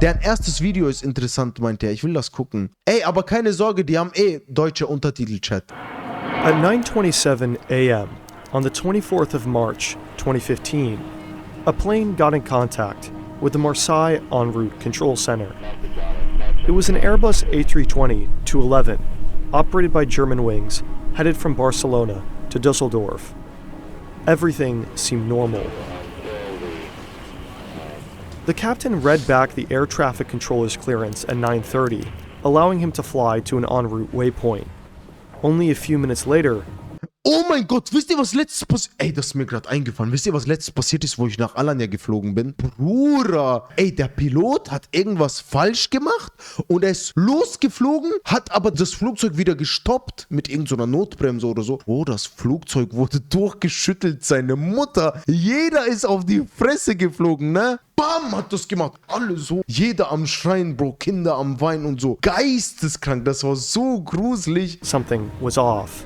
Deren erstes Video ist interessant, meint er. Ich will das gucken. Ey, aber keine Sorge, die haben deutsche Untertitel-Chat. At 9:27 a.m. on the 24th of March, 2015, a plane got in contact with the Marseille en route control center. It was an Airbus A320-211, operated by Germanwings, headed from Barcelona to Düsseldorf. Everything seemed normal. The captain read back the air traffic controller's clearance at 9:30, allowing him to fly to an en route waypoint. Only a few minutes later, Oh mein Gott, wisst ihr, was letztes passiert? Ey, das ist mir gerade eingefallen. Wisst ihr, was letztes passiert ist, wo ich nach Alanya geflogen bin? Bruder, ey, der Pilot hat irgendwas falsch gemacht und er ist losgeflogen, hat aber das Flugzeug wieder gestoppt mit irgendeiner Notbremse oder so. Oh, das Flugzeug wurde durchgeschüttelt, seine Mutter. Jeder ist auf die Fresse geflogen, ne? Bam, hat das gemacht. Alle so. Jeder am Schreien, Bro. Kinder am Weinen und so. Geisteskrank. Das war so gruselig. something was off.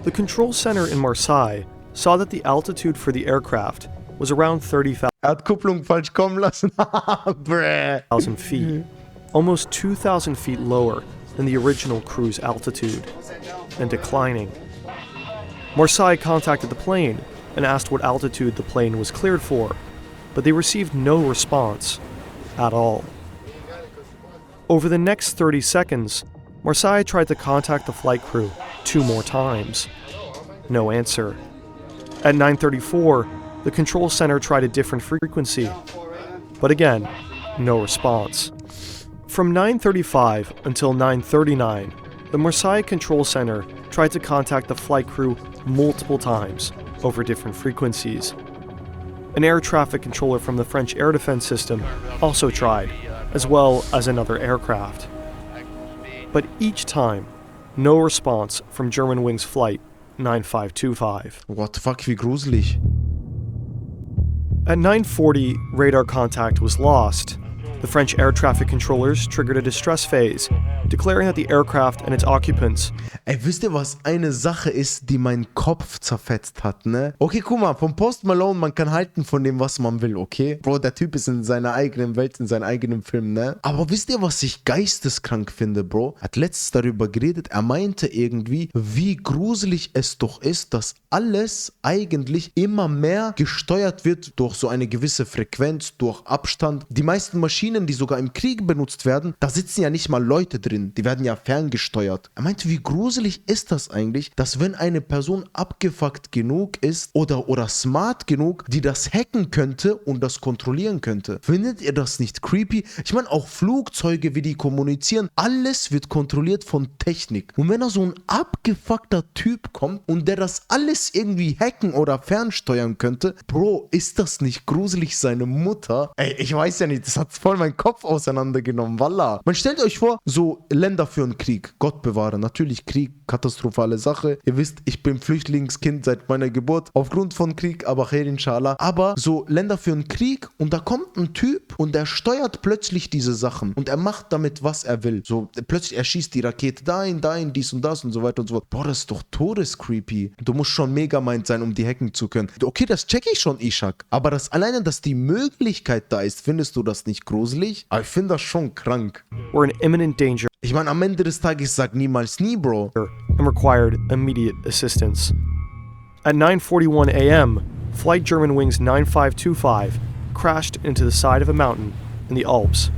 The control center in Marseille saw that the altitude for the aircraft was around 30,000 Er hat Kupplung falsch kommen lassen. Bruh. feet, almost 2,000 feet lower than the original cruise altitude, and declining. Marseille contacted the plane and asked what altitude the plane was cleared for, but they received no response at all. Over the next 30 seconds, Marseille tried to contact the flight crew 2 more times. No answer. At 9:34, the control center tried a different frequency, but again, no response. From 9:35 until 9:39, the Marseille control center tried to contact the flight crew multiple times over different frequencies. An air traffic controller from the French air defense system also tried, as well as another aircraft. But each time, no response from Germanwings Flight 9525. What the fuck, wie gruselig. At 9:40, radar contact was lost. The French air traffic controllers triggered a distress phase, declaring that the aircraft and its occupants. Ey, wisst ihr, was eine Sache ist, die meinen Kopf zerfetzt hat, ne? Okay, guck mal, vom Post Malone, man kann halten von dem, was man will, okay? Bro, der Typ ist in seiner eigenen Welt, in seinem eigenen Film, ne? Aber wisst ihr, was ich geisteskrank finde, Bro? Hat letztens darüber geredet, er meinte irgendwie, wie gruselig es doch ist, dass alles eigentlich immer mehr gesteuert wird durch so eine gewisse Frequenz, durch Abstand. Die meisten Maschinen, die sogar im Krieg benutzt werden, da sitzen ja nicht mal Leute drin, die werden ja ferngesteuert. Er meinte, wie gruselig ist das eigentlich, dass wenn eine Person abgefuckt genug ist oder smart genug, die das hacken könnte und das kontrollieren könnte. Findet ihr das nicht creepy? Ich meine, auch Flugzeuge, wie die kommunizieren, alles wird kontrolliert von Technik. Und wenn da so ein abgefuckter Typ kommt und der das alles irgendwie hacken oder fernsteuern könnte, Bro, ist das nicht gruselig, seine Mutter? Ey, ich weiß ja nicht, das hat voll meinen Kopf auseinandergenommen, wallah. Man stellt euch vor, so Länder führen Krieg, Gott bewahre, natürlich Krieg, katastrophale Sache. Ihr wisst, ich bin Flüchtlingskind seit meiner Geburt, aufgrund von Krieg, aber khair inshallah. Aber so Länder führen Krieg und da kommt ein Typ und der steuert plötzlich diese Sachen und er macht damit, was er will. So, plötzlich er schießt die Rakete dahin, dies und das und so weiter und so fort. Boah, das ist doch todescreepy. Du musst schon Megamind sein, um die hacken zu können. Okay, das check ich schon, Ishak. Aber das alleine, dass die Möglichkeit da ist, findest du das nicht gruselig? Aber ich finde das schon krank. Were in imminent danger Ich meine, am Ende des Tages sag niemals nie, Bro. and required immediate assistance. At 9:41 a.m., Flight Germanwings 9525 crashed into the side of a mountain in the Alps.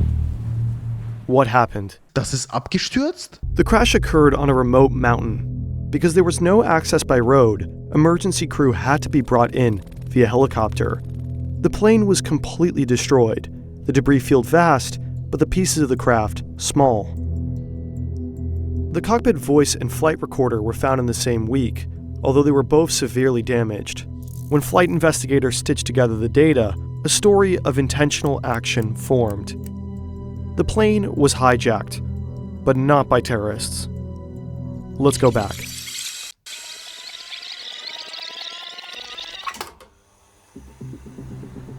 What happened? Das ist abgestürzt? The crash occurred on a remote mountain. Because there was no access by road, emergency crew had to be brought in via helicopter. The plane was completely destroyed, the debris field vast, but the pieces of the craft small. The cockpit voice and flight recorder were found in the same week, although they were both severely damaged. When flight investigators stitched together the data, a story of intentional action formed. The plane was hijacked, but not by terrorists. Let's go back.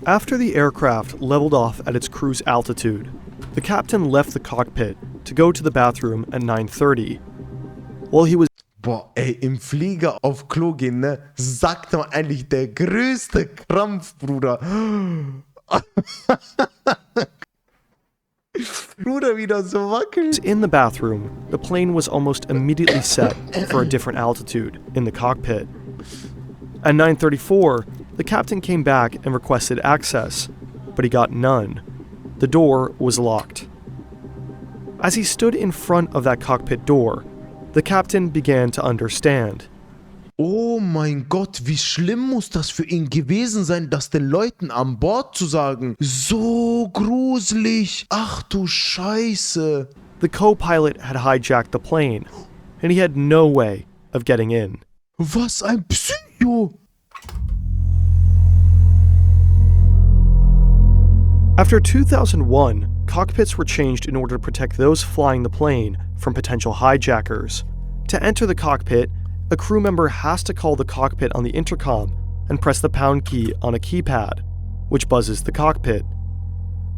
After the aircraft leveled off at its cruise altitude, the captain left the cockpit to go to the bathroom at 9:30. While he was Boah, ey, im Flieger auf Klo gehen, ne? Sagt man eigentlich der größte Krampf, Bruder. Bruder, wieder so wackelt. In the bathroom, the plane was almost immediately set for a different altitude in the cockpit. At 9:34, the captain came back and requested access, but he got none. The door was locked. As he stood in front of that cockpit door, the captain began to understand. Oh mein Gott, wie schlimm muss das für ihn gewesen sein, das den Leuten an Bord zu sagen. So gruselig. Ach du Scheiße. The co-pilot had hijacked the plane, and he had no way of getting in. Was ein Psycho. After 2001, cockpits were changed in order to protect those flying the plane from potential hijackers. To enter the cockpit, a crew member has to call the cockpit on the intercom and press the pound key on a keypad, which buzzes the cockpit.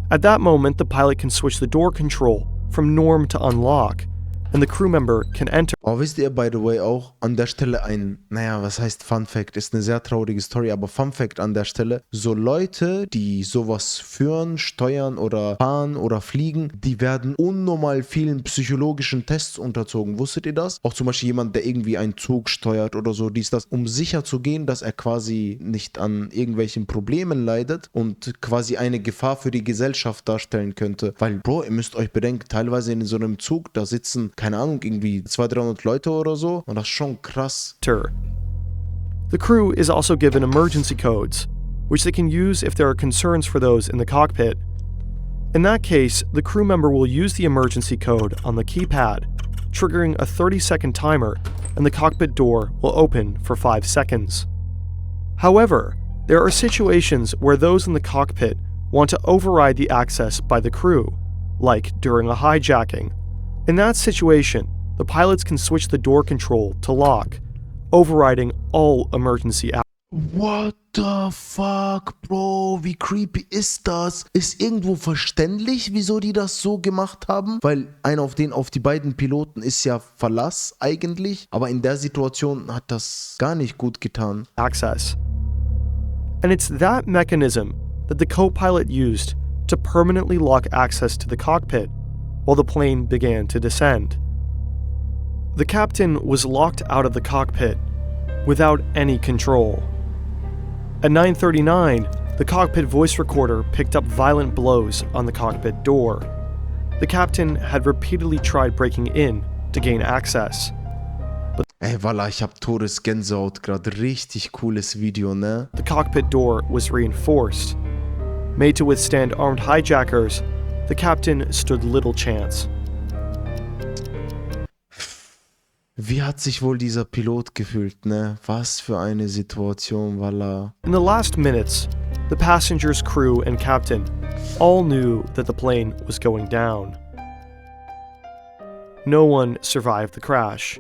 At that moment, the pilot can switch the door control from norm to unlock, and the crew member can enter. Oh, wisst ihr, by the way, auch an der Stelle was heißt Fun Fact? Ist eine sehr traurige Story, aber Fun Fact an der Stelle: So Leute, die sowas führen, steuern oder fahren oder fliegen, die werden unnormal vielen psychologischen Tests unterzogen. Wusstet ihr das? Auch zum Beispiel jemand, der irgendwie einen Zug steuert oder so, das, um sicher zu gehen, dass er quasi nicht an irgendwelchen Problemen leidet und quasi eine Gefahr für die Gesellschaft darstellen könnte. Weil, Bro, ihr müsst euch bedenken, teilweise in so einem Zug, da sitzen, keine Ahnung, irgendwie 200-300 Leute oder so. Und das ist schon krass. The crew is also given emergency codes, which they can use if there are concerns for those in the cockpit. In that case, the crew member will use the emergency code on the keypad, triggering a 30-second timer, and the cockpit door will open for 5 seconds. However, there are situations where those in the cockpit want to override the access by the crew, like during a hijacking. In that situation, the pilots can switch the door control to lock, overriding all emergency access. What the fuck, Bro? Wie creepy ist das? Ist irgendwo verständlich, wieso die das so gemacht haben? Weil auf die beiden Piloten ist ja Verlass eigentlich, aber in der Situation hat das gar nicht gut getan. Access. And it's that mechanism that the co-pilot used to permanently lock access to the cockpit while the plane began to descend. The captain was locked out of the cockpit without any control. At 9:39, the cockpit voice recorder picked up violent blows on the cockpit door. The captain had repeatedly tried breaking in to gain access. Ey, Wallah, ich hab Todesgänsehaut gerade. Richtig cooles Video, ne? The cockpit door was reinforced. Made to withstand armed hijackers, the captain stood little chance. Wie hat sich wohl dieser Pilot gefühlt, ne? Was für eine Situation, Wallah. In the last minutes, the passengers, crew, and captain all knew that the plane was going down. No one survived the crash.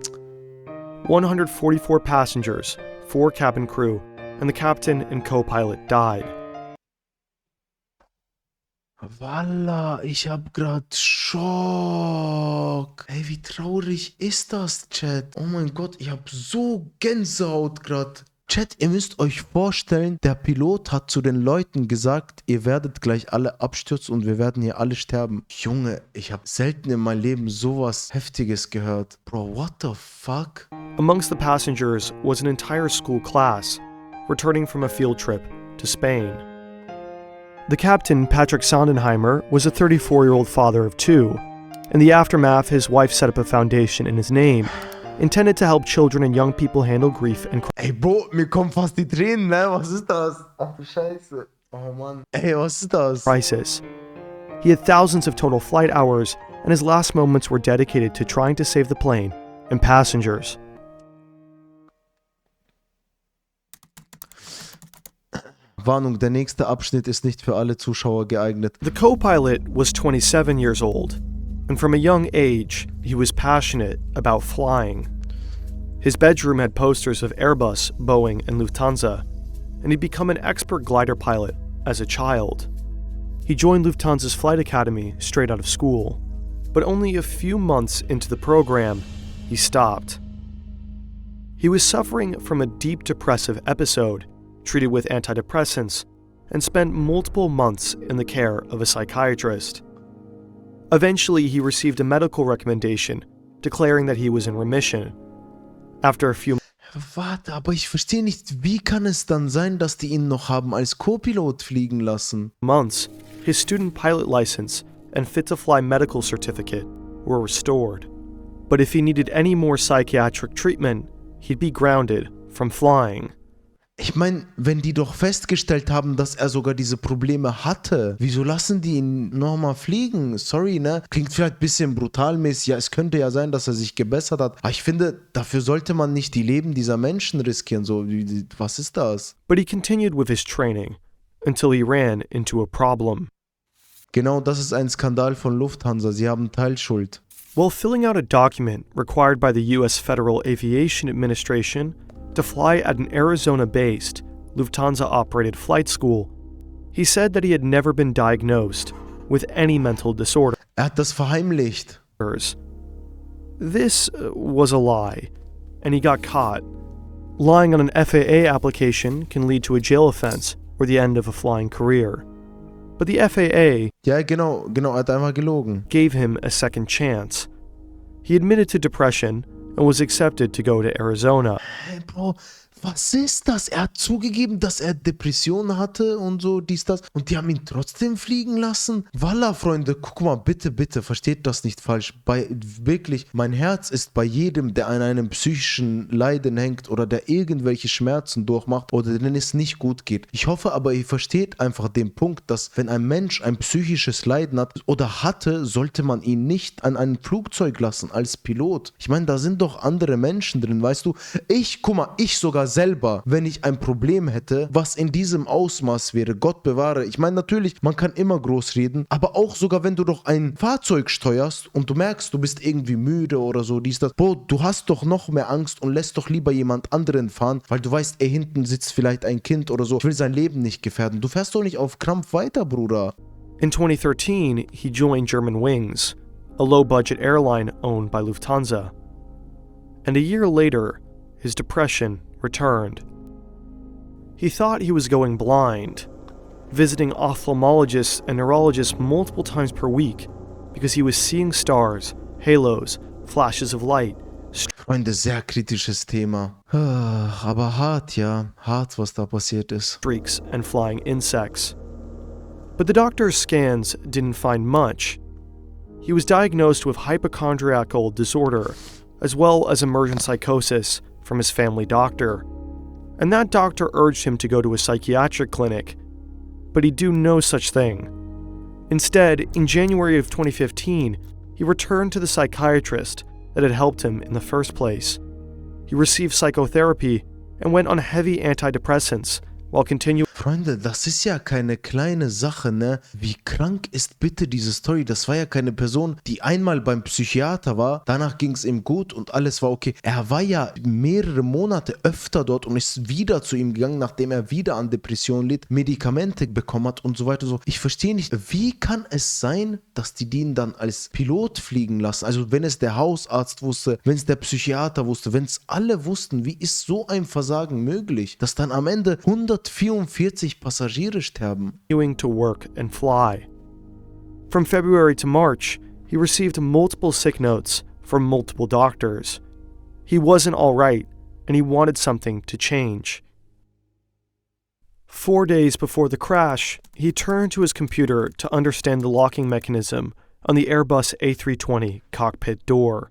144 passengers, 4 cabin crew, and the captain and co-pilot died. Wallah, ich hab grad Schock. Ey, wie traurig ist das, Chat? Oh mein Gott, ich hab so Gänsehaut grad. Chat, ihr müsst euch vorstellen, der Pilot hat zu den Leuten gesagt, ihr werdet gleich alle abstürzen und wir werden hier alle sterben. Junge, ich hab selten in meinem Leben sowas Heftiges gehört. Bro, what the fuck? Amongst the passengers was an entire school class, returning from a field trip to Spain. The captain, Patrick Sondenheimer, was a 34-year-old father of 2. In the aftermath, his wife set up a foundation in his name, intended to help children and young people handle grief and Ey, Bro, mir kommen fast die Tränen, ne? Was ist das? Ach du Scheiße. Oh Mann. Ey, was ist das? crisis. He had thousands of total flight hours, and his last moments were dedicated to trying to save the plane and passengers. Warnung, der nächste Abschnitt ist nicht für alle Zuschauer geeignet. The co-pilot was 27 years old, and from a young age, he was passionate about flying. His bedroom had posters of Airbus, Boeing, and Lufthansa, and he'd become an expert glider pilot as a child. He joined Lufthansa's flight academy straight out of school, but only a few months into the program, he stopped. He was suffering from a deep depressive episode, treated with antidepressants, and spent multiple months in the care of a psychiatrist. Eventually, he received a medical recommendation declaring that he was in remission. After a few Warte, aber ich verstehe nicht, wie kann es dann sein, dass die ihn noch haben als Co-Pilot fliegen lassen? months, his student pilot license and fit-to-fly medical certificate were restored. But if he needed any more psychiatric treatment, he'd be grounded from flying. Ich meine, wenn die doch festgestellt haben, dass er sogar diese Probleme hatte, wieso lassen die ihn nochmal fliegen? Sorry, ne? Klingt vielleicht ein bisschen brutalmäßig. Ja, es könnte ja sein, dass er sich gebessert hat. Aber ich finde, dafür sollte man nicht die Leben dieser Menschen riskieren. So, was ist das? But he continued with his training until he ran into a problem. Genau, das ist ein Skandal von Lufthansa. Sie haben Teilschuld. While filling out a document required by the US Federal Aviation Administration to fly at an Arizona-based, Lufthansa-operated flight school, he said that he had never been diagnosed with any mental disorders. Er hat das verheimlicht. This was a lie, and he got caught. Lying on an FAA application can lead to a jail offense or the end of a flying career. But the FAA Ja, genau, er hat einfach gelogen. gave him a second chance. He admitted to depression and was accepted to go to Arizona. Hey, Bro, was ist das? Er hat zugegeben, dass er Depressionen hatte und so, dies, das. Und die haben ihn trotzdem fliegen lassen? Wallah, Freunde, guck mal, bitte, versteht das nicht falsch. Wirklich, mein Herz ist bei jedem, der an einem psychischen Leiden hängt oder der irgendwelche Schmerzen durchmacht oder denen es nicht gut geht. Ich hoffe aber, ihr versteht einfach den Punkt, dass wenn ein Mensch ein psychisches Leiden hat oder hatte, sollte man ihn nicht an ein Flugzeug lassen als Pilot. Ich meine, da sind doch andere Menschen drin, weißt du? Guck mal, ich sogar selber, wenn ich ein Problem hätte, was in diesem Ausmaß wäre, Gott bewahre. Ich meine, natürlich, man kann immer groß reden, aber auch sogar, wenn du doch ein Fahrzeug steuerst und du merkst, du bist irgendwie müde oder so, dies, das. Bro, du hast doch noch mehr Angst und lässt doch lieber jemand anderen fahren, weil du weißt, ey, hinten sitzt vielleicht ein Kind oder so. Ich will sein Leben nicht gefährden. Du fährst doch nicht auf Krampf weiter, Bruder. In 2013, he joined Germanwings, a low-budget airline owned by Lufthansa. And a year later, his depression returned. He thought he was going blind, visiting ophthalmologists and neurologists multiple times per week because he was seeing stars, halos, flashes of light. Freunde, sehr kritisches Thema. Aber hart, ja. Hart, was da passiert ist. Streaks and flying insects. But the doctor's scans didn't find much. He was diagnosed with hypochondriacal disorder, as well as emergent psychosis from his family doctor. And that doctor urged him to go to a psychiatric clinic, but he'd do no such thing. Instead, in January of 2015, he returned to the psychiatrist that had helped him in the first place. He received psychotherapy and went on heavy antidepressants while continuing. Freunde, das ist ja keine kleine Sache, ne? Wie krank ist bitte diese Story? Das war ja keine Person, die einmal beim Psychiater war, danach ging es ihm gut und alles war okay. Er war ja mehrere Monate öfter dort und ist wieder zu ihm gegangen, nachdem er wieder an Depressionen litt, Medikamente bekommen hat und so weiter. So. Ich verstehe nicht, wie kann es sein, dass die ihn dann als Pilot fliegen lassen? Also wenn es der Hausarzt wusste, wenn es der Psychiater wusste, wenn es alle wussten, wie ist so ein Versagen möglich, dass dann am Ende 144 Passagiere sterben. To work and fly. From February to March, he received multiple sick notes from multiple doctors. He wasn't all right, and he wanted something to change. 4 days before the crash, he turned to his computer to understand the locking mechanism on the Airbus A320 cockpit door.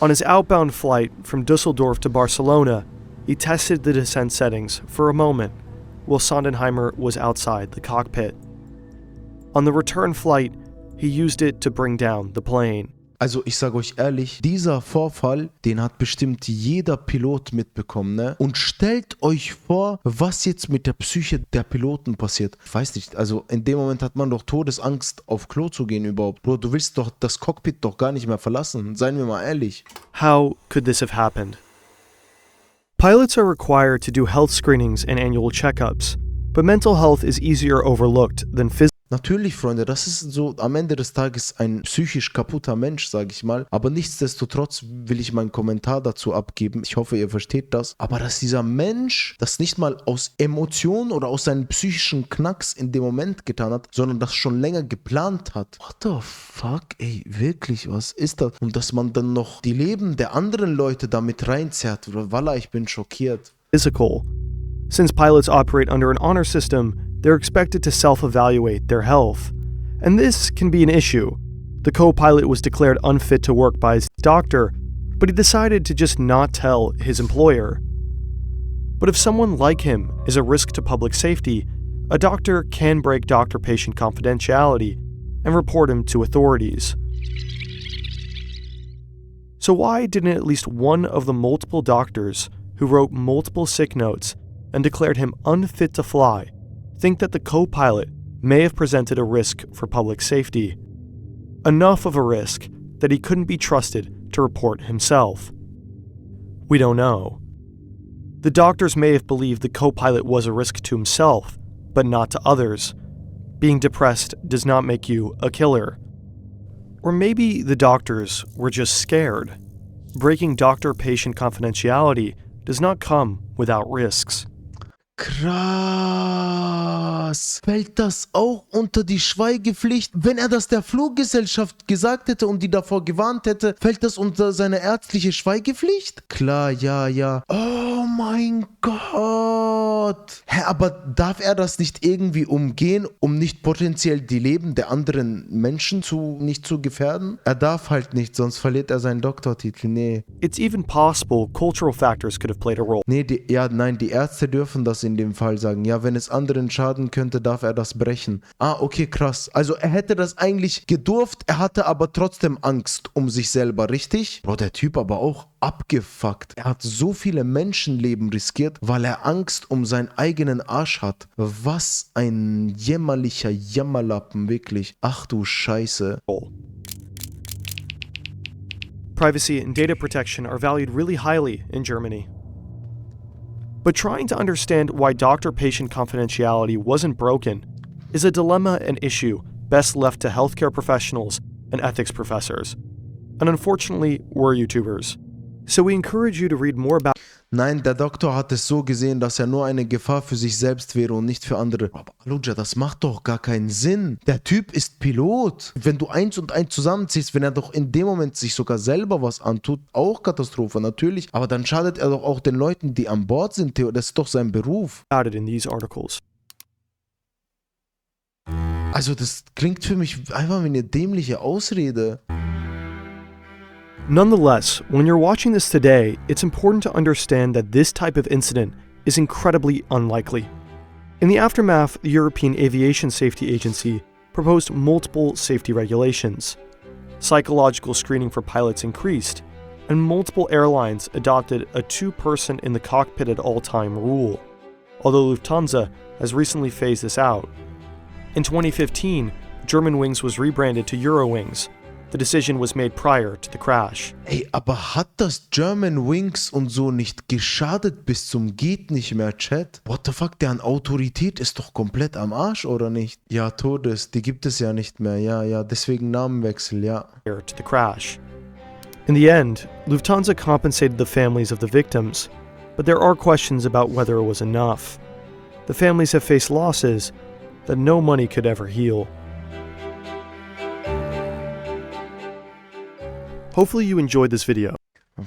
On his outbound flight from Düsseldorf to Barcelona, he tested the descent settings for a moment while Sondenheimer was outside the cockpit. On the return flight, he used it to bring down the plane. Also ich sage euch ehrlich, dieser Vorfall, den hat bestimmt jeder Pilot mitbekommen, ne? Und stellt euch vor, was jetzt mit der Psyche der Piloten passiert. Ich weiß nicht, also in dem Moment hat man doch Todesangst, auf Klo zu gehen überhaupt. Bro, du willst doch das Cockpit doch gar nicht mehr verlassen, seien wir mal ehrlich. How could this have happened? Pilots are required to do health screenings and annual checkups, but mental health is easier overlooked than physical. Natürlich, Freunde, das ist so am Ende des Tages ein psychisch kaputter Mensch, sage ich mal. Aber nichtsdestotrotz will ich meinen Kommentar dazu abgeben. Ich hoffe, ihr versteht das. Aber dass dieser Mensch das nicht mal aus Emotionen oder aus seinem psychischen Knacks in dem Moment getan hat, sondern das schon länger geplant hat. What the fuck, ey, wirklich, was ist das? Und dass man dann noch die Leben der anderen Leute damit reinzerrt. Wallah, ich bin schockiert. Physical. Since pilots operate under an honor system, they're expected to self-evaluate their health. And this can be an issue. The co-pilot was declared unfit to work by his doctor, but he decided to just not tell his employer. But if someone like him is a risk to public safety, a doctor can break doctor-patient confidentiality and report him to authorities. So why didn't at least one of the multiple doctors who wrote multiple sick notes and declared him unfit to fly think that the co-pilot may have presented a risk for public safety? Enough of a risk that he couldn't be trusted to report himself. We don't know. The doctors may have believed the co-pilot was a risk to himself, but not to others. Being depressed does not make you a killer. Or maybe the doctors were just scared. Breaking doctor-patient confidentiality does not come without risks. Krass. Fällt das auch unter die Schweigepflicht? Wenn er das der Fluggesellschaft gesagt hätte und die davor gewarnt hätte, fällt das unter seine ärztliche Schweigepflicht? Klar, ja. Oh mein Gott. Hä, aber darf er das nicht irgendwie umgehen, um nicht potenziell die Leben der anderen Menschen nicht zu gefährden? Er darf halt nicht, sonst verliert er seinen Doktortitel. Nee. It's even possible cultural factors could have played a role. Nee, die Ärzte dürfen das in dem Fall sagen. Ja, wenn es anderen schaden könnte, darf er das brechen. Ah, okay, krass. Also er hätte das eigentlich gedurft, er hatte aber trotzdem Angst um sich selber, richtig? Bro, der Typ aber auch abgefuckt. Er hat so viele Menschenleben riskiert, weil er Angst um seinen eigenen Arsch hat. Was ein jämmerlicher Jammerlappen, wirklich. Ach du Scheiße. Privacy and data protection are valued really highly in Germany. But trying to understand why doctor-patient confidentiality wasn't broken is a dilemma and issue best left to healthcare professionals and ethics professors. And unfortunately, we're YouTubers. So we encourage you to read more about... Nein, der Doktor hat es so gesehen, dass er nur eine Gefahr für sich selbst wäre und nicht für andere. Aber Aluja, das macht doch gar keinen Sinn. Der Typ ist Pilot. Wenn du 1 und 1 zusammenziehst, wenn er doch in dem Moment sich sogar selber was antut, auch Katastrophe, natürlich. Aber dann schadet er doch auch den Leuten, die an Bord sind, Theo. Das ist doch sein Beruf. ...in these articles. Also das klingt für mich einfach wie eine dämliche Ausrede. Nonetheless, when you're watching this today, it's important to understand that this type of incident is incredibly unlikely. In the aftermath, the European Aviation Safety Agency proposed multiple safety regulations. Psychological screening for pilots increased, and multiple airlines adopted a 2-person in the cockpit at all time rule, although Lufthansa has recently phased this out. In 2015, Germanwings was rebranded to Eurowings. The decision was made prior to the crash. Ey, aber hat das Germanwings und so nicht geschadet bis zum geht nicht mehr, Chat? What the fuck, deren Autorität ist doch komplett am Arsch, oder nicht? Ja, Todes, die gibt es ja nicht mehr, ja, deswegen Namenwechsel, ja. Prior to the crash. In the end, Lufthansa compensated the families of the victims, but there are questions about whether it was enough. The families have faced losses that no money could ever heal. Hopefully you enjoyed this video.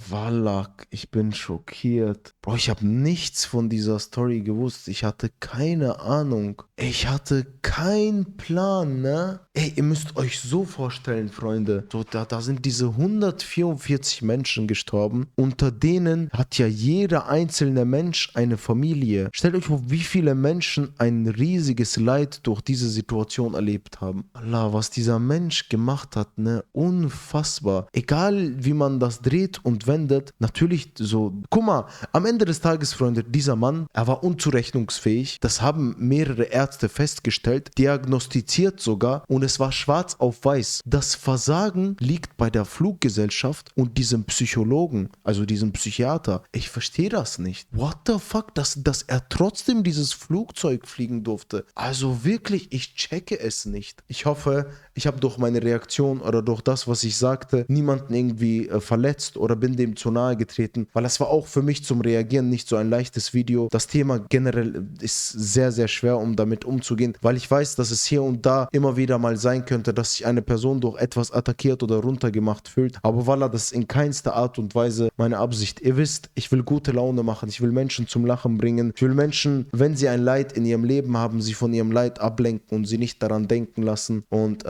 Wallach, ich bin schockiert. Bro, ich habe nichts von dieser Story gewusst. Ich hatte keine Ahnung. Ich hatte keinen Plan, ne? Ey, ihr müsst euch so vorstellen, Freunde. So, da sind diese 144 Menschen gestorben. Unter denen hat ja jeder einzelne Mensch eine Familie. Stellt euch vor, wie viele Menschen ein riesiges Leid durch diese Situation erlebt haben. Allah, was dieser Mensch gemacht hat, ne? Unfassbar. Egal, wie man das dreht und wendet, natürlich so. Guck mal, am Ende des Tages, Freunde, dieser Mann, er war unzurechnungsfähig. Das haben mehrere Ärzte festgestellt, diagnostiziert sogar. Und Und es war schwarz auf weiß. Das Versagen liegt bei der Fluggesellschaft und diesem Psychologen, also diesem Psychiater. Ich verstehe das nicht. What the fuck, dass er trotzdem dieses Flugzeug fliegen durfte. Also wirklich, ich checke es nicht. Ich hoffe, ich habe durch meine Reaktion oder durch das, was ich sagte, niemanden irgendwie verletzt oder bin dem zu nahe getreten, weil das war auch für mich zum Reagieren nicht so ein leichtes Video. Das Thema generell ist sehr, sehr schwer, um damit umzugehen, weil ich weiß, dass es hier und da immer wieder mal sein könnte, dass sich eine Person durch etwas attackiert oder runtergemacht fühlt. Aber voilà, das ist in keinster Art und Weise meine Absicht. Ihr wisst, ich will gute Laune machen, ich will Menschen zum Lachen bringen, ich will Menschen, wenn sie ein Leid in ihrem Leben haben, sie von ihrem Leid ablenken und sie nicht daran denken lassen. Und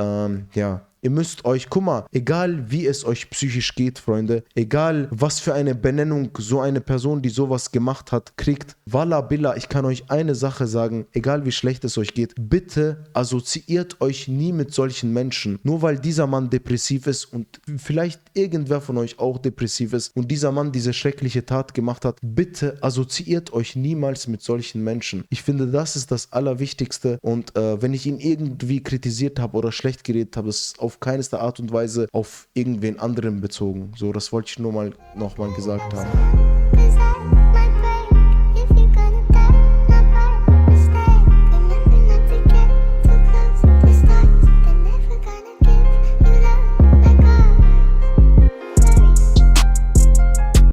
ja, ihr müsst euch, guck mal, egal wie es euch psychisch geht, Freunde, egal was für eine Benennung so eine Person, die sowas gemacht hat, kriegt, Walla Billa, ich kann euch eine Sache sagen, egal wie schlecht es euch geht, bitte assoziiert euch nie mit solchen Menschen. Nur weil dieser Mann depressiv ist und vielleicht irgendwer von euch auch depressiv ist und dieser Mann diese schreckliche Tat gemacht hat, bitte assoziiert euch niemals mit solchen Menschen. Ich finde, das ist das Allerwichtigste und wenn ich ihn irgendwie kritisiert habe oder schlecht geredet habe, das ist auf keinster Art und Weise auf irgendwen anderen bezogen. So, das wollte ich nur mal nochmal gesagt haben.